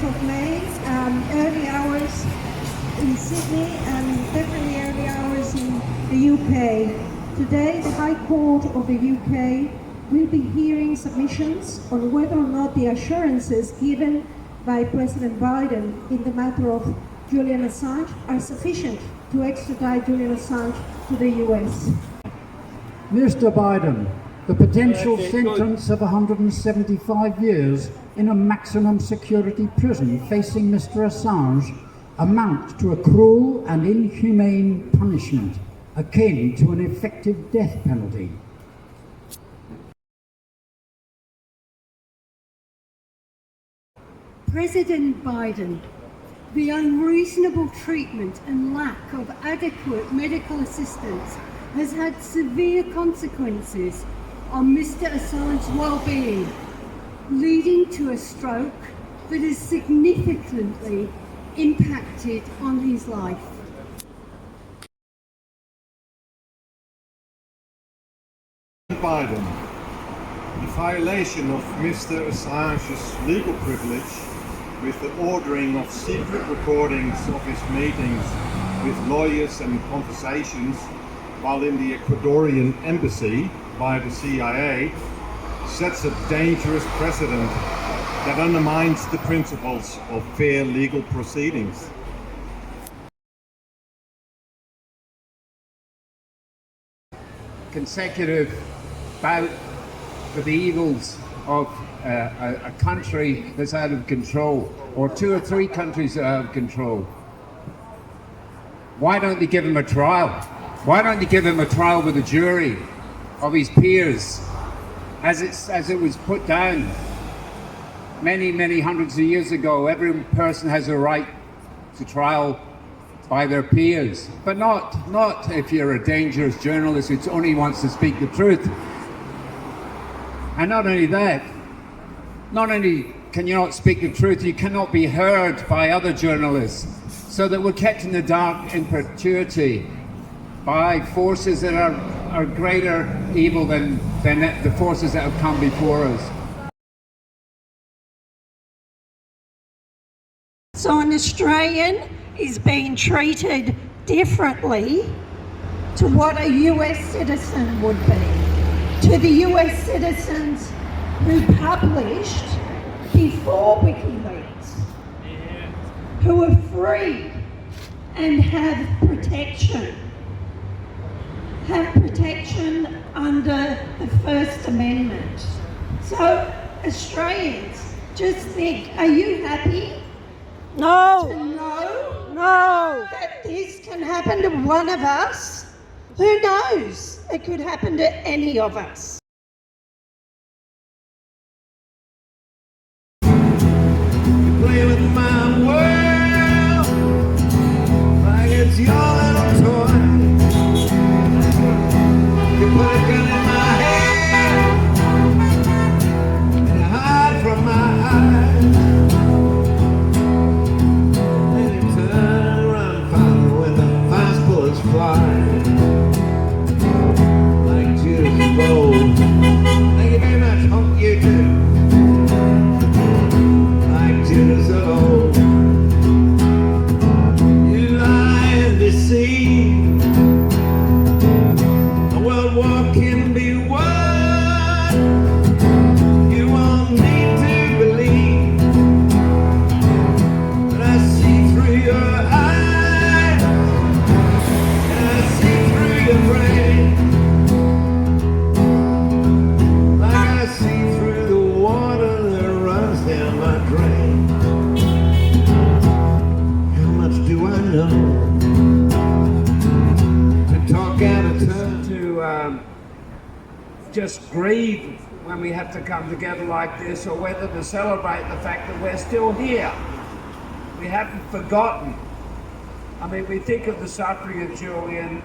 of May, early hours in Sydney and definitely early hours in the UK. Today, the High Court of the UK will be hearing submissions on whether or not the assurances given by President Biden in the matter of Julian Assange are sufficient to extradite Julian Assange to the US. Mr. Biden, the potential sentence of 175 years in a maximum security prison facing Mr. Assange amounts to a cruel and inhumane punishment akin to an effective death penalty. President Biden, the unreasonable treatment and lack of adequate medical assistance has had severe consequences on Mr. Assange's well-being, leading to a stroke that has significantly impacted on his life. Biden, the violation of Mr. Assange's legal privilege with the ordering of secret recordings of his meetings with lawyers and conversations while in the Ecuadorian embassy by the CIA sets a dangerous precedent that undermines the principles of fair legal proceedings. Consecutive bout for the evils of a country that's out of control, or 2 or 3 countries that are out of control. Why don't they give him a trial? Why don't they give him a trial with a jury of his peers, as it was put down many hundreds of years ago? Every person has a right to trial by their peers, but not if you're a dangerous journalist who only wants to speak the truth. And not only that, not only can you not speak the truth, you cannot be heard by other journalists, so that we're kept in the dark in perpetuity by forces that are greater evil than the forces that have come before us. So an Australian is being treated differently to what a US citizen would be. To the US citizens who published before WikiLeaks, who are free and have protection under the First Amendment. So Australians, just think, are you happy? No. To know No. that this can happen to one of us? Who knows? It could happen to any of us. You play with my world like it's your little toy. You put a gun in my hand and you hide from my eyes. Then you turn around, father, when the fast bullets fly. Like Judas Bold. Thank you very much. Hope you do. Like Judas of old. You lie and deceive. A world war can be won. You won't need to believe. But I see through your eyes. And I see through your brain. Like I see through the water that runs down my drain. How much do I know? To talk out of turn. To just grieve when we have to come together like this, or whether to celebrate the fact that we're still here. We haven't forgotten. I mean, we think of the suffering of Julian,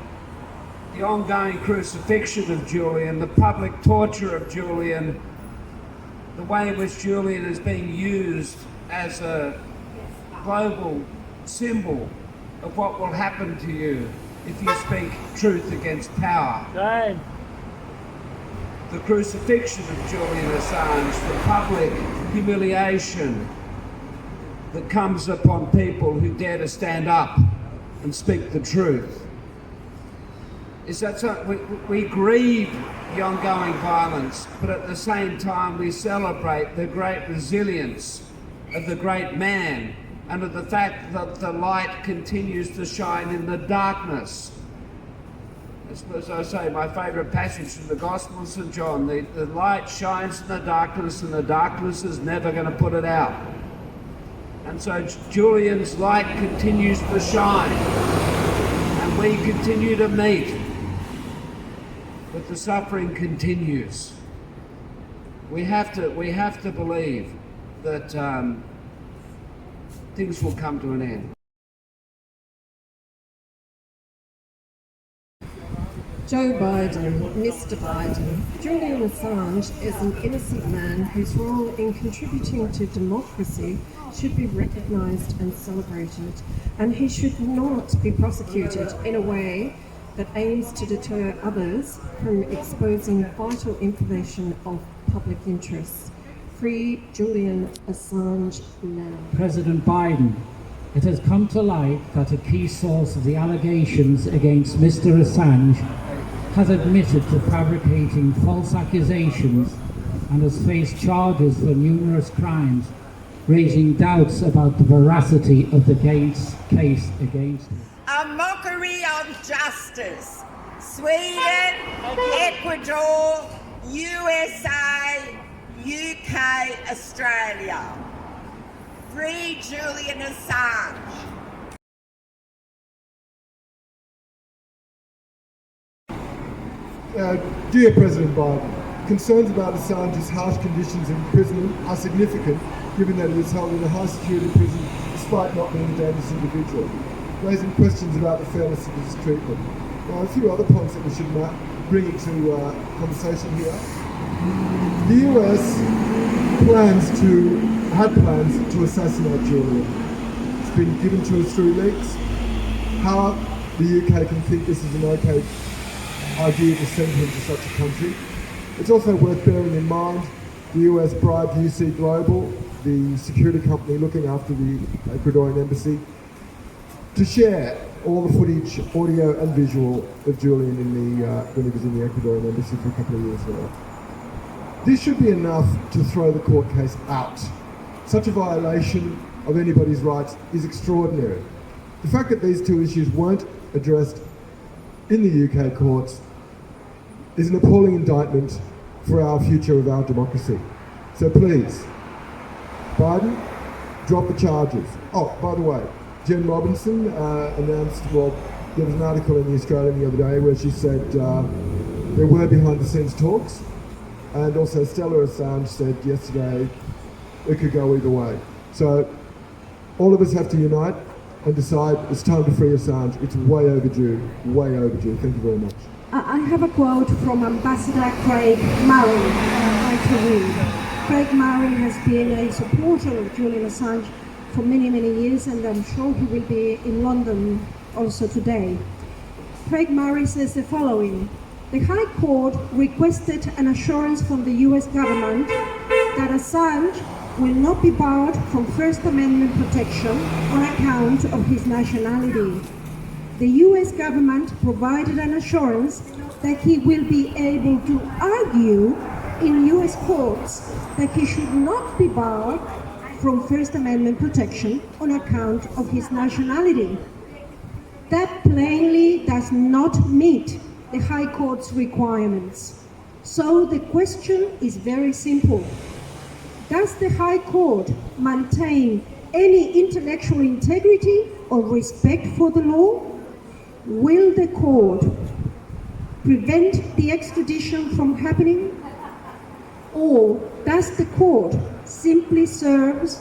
the ongoing crucifixion of Julian, the public torture of Julian, the way in which Julian is being used as a global symbol of what will happen to you if you speak truth against power. Shame. The crucifixion of Julian Assange, the public humiliation, that comes upon people who dare to stand up and speak the truth. Is that so? We grieve the ongoing violence, but at the same time we celebrate the great resilience of the great man and of the fact that the light continues to shine in the darkness. As I say, my favourite passage from the Gospel of St. John, the light shines in the darkness and the darkness is never going to put it out. And so Julian's light continues to shine and we continue to meet, but the suffering continues. We have to believe that things will come to an end. Joe Biden, Mr. Biden, Julian Assange is an innocent man whose role in contributing to democracy should be recognised and celebrated, and he should not be prosecuted in a way that aims to deter others from exposing vital information of public interest. Free Julian Assange now. President Biden, it has come to light that a key source of the allegations against Mr. Assange has admitted to fabricating false accusations and has faced charges for numerous crimes, raising doubts about the veracity of the case against him. A mockery of justice. Sweden, Ecuador, USA, UK, Australia. Free Julian Assange. Dear President Biden, concerns about Assange's harsh conditions of imprisonment are significant, given that he is held in a high-security prison despite not being a dangerous individual, raising questions about the fairness of his treatment. Now, a few other points that we should bring into conversation here. The US had plans to assassinate Julian. It's been given to us through leaks. How the UK can think this is an okay idea to send him to such a country. It's also worth bearing in mind the US bribed UC Global, the security company looking after the Ecuadorian embassy, to share all the footage, audio and visual of Julian when he was in the Ecuadorian embassy for a couple of years now. This should be enough to throw the court case out. Such a violation of anybody's rights is extraordinary. The fact that these two issues weren't addressed in the UK courts is an appalling indictment for our future of our democracy. So please, Biden, drop the charges. Oh, by the way, Jen Robinson announced, well, there was an article in The Australian the other day where she said there were behind-the-scenes talks, and also Stella Assange said yesterday it could go either way. So all of us have to unite and decide it's time to free Assange. It's way overdue, way overdue. Thank you very much. I have a quote from Ambassador Craig Murray I'd like to read. Craig Murray has been a supporter of Julian Assange for many, many years, and I'm sure he will be in London also today. Craig Murray says the following: the High Court requested an assurance from the US government that Assange will not be barred from First Amendment protection on account of his nationality. The US government provided an assurance that he will be able to argue in US courts that he should not be barred from First Amendment protection on account of his nationality. That plainly does not meet the High Court's requirements. So the question is very simple. Does the High Court maintain any intellectual integrity or respect for the law? Will the court prevent the extradition from happening? Or does the court simply serve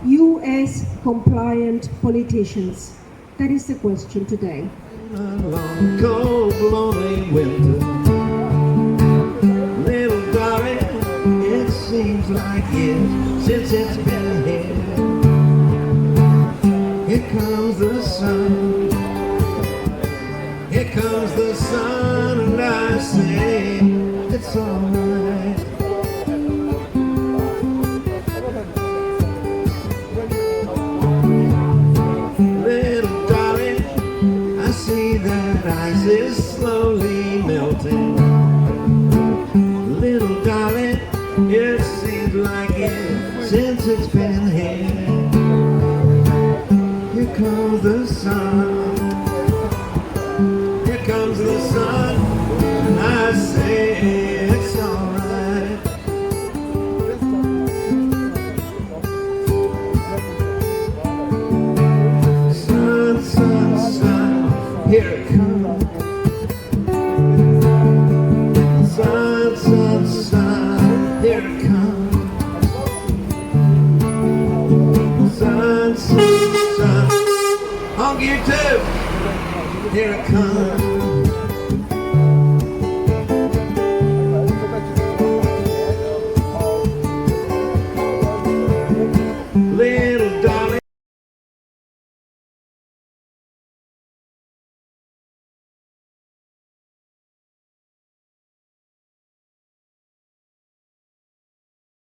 US compliant politicians? That is the question today. A long, cold, lonely winter. Little darling, it seems like years since it's been here. Here comes the sun. Here comes the sun, and I say it's alright. years since it's been here. Here comes the sun. Here comes the sun. And I say it's alright. Sun, sun, sun, here it comes. Sun, sun, sun, here it comes. Sun, sun, sun, on you too. Here it comes.